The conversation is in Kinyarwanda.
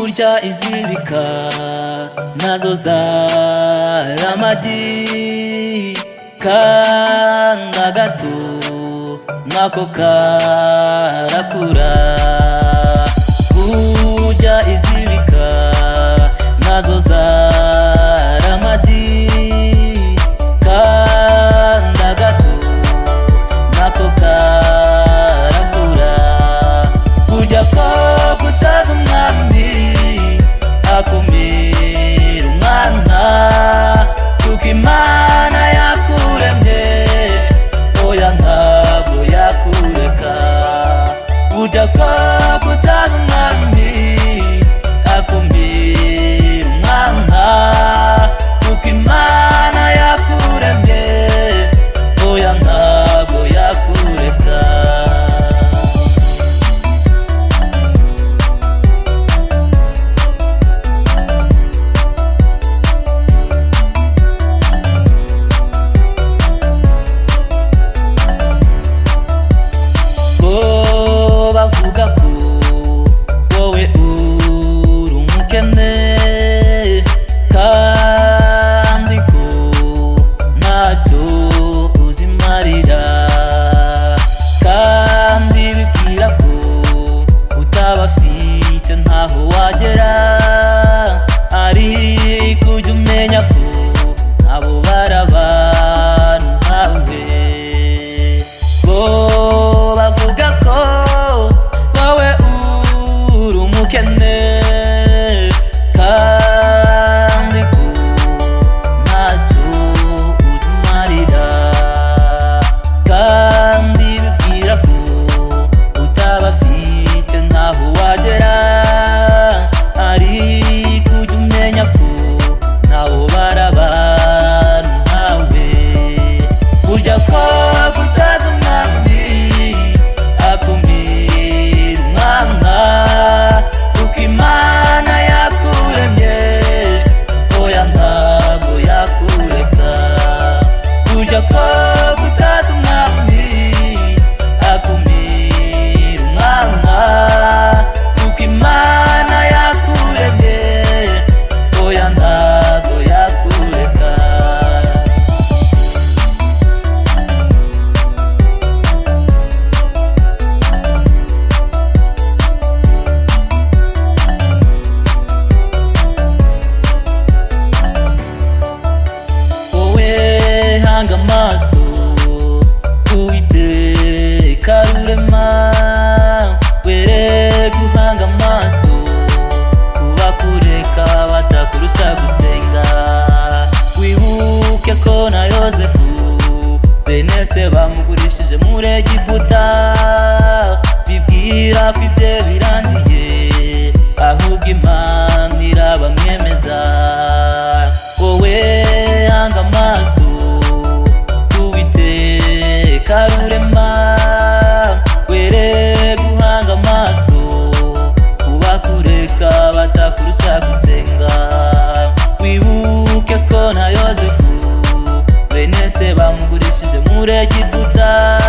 burya izibika nazo zaramagi kanga gato nako karakura. Burya izibika nazo zaramagi kanga gato nako karakura. Burya ko kutaza umwami akumira umwana kuko Imana yakuremye oya ntabwo yakureka. Burya ko kutaza umwami akumira umwana kuko Imana yakuremye oya ntabwo yakureka. Bavuga ko wowe uri umukene kandi ko ntacyo uzimarira, kandi bibwira ko utabafite ntaho wagera, ariko ujya umenya ko nabo barabana nkawe. Bavuga ko wowe uri umukene kandi ko ntacyo uzimarira, kandi bibwira ko utabafite ntaho wagera, ariko ujya umenya ko nabo barabana nkawe. Burya ko kutaza umwami akumira umwana kuko Imana yakuremye oya ntabwo yakureka. Burya ko kutaza umwami akumira umwana kuko Imana yakuremye oya ntabwo yakureka. Hanga amaso Uwiteka rurema, were guhanga amaso kubakureka batakurusha gusenga. Wibuke ko na Yozefu bene se bamugurishije muri Egiputa, bibwira ko ibye birangiye ahubwo Imana irabamwemeza. Wowe hanga amaso Uwiteka rurema, were guhanga amaso kubakureka batakurusha gusenga. Wibuke ko na Yozefu bene se bamugurishije muri Egiputa,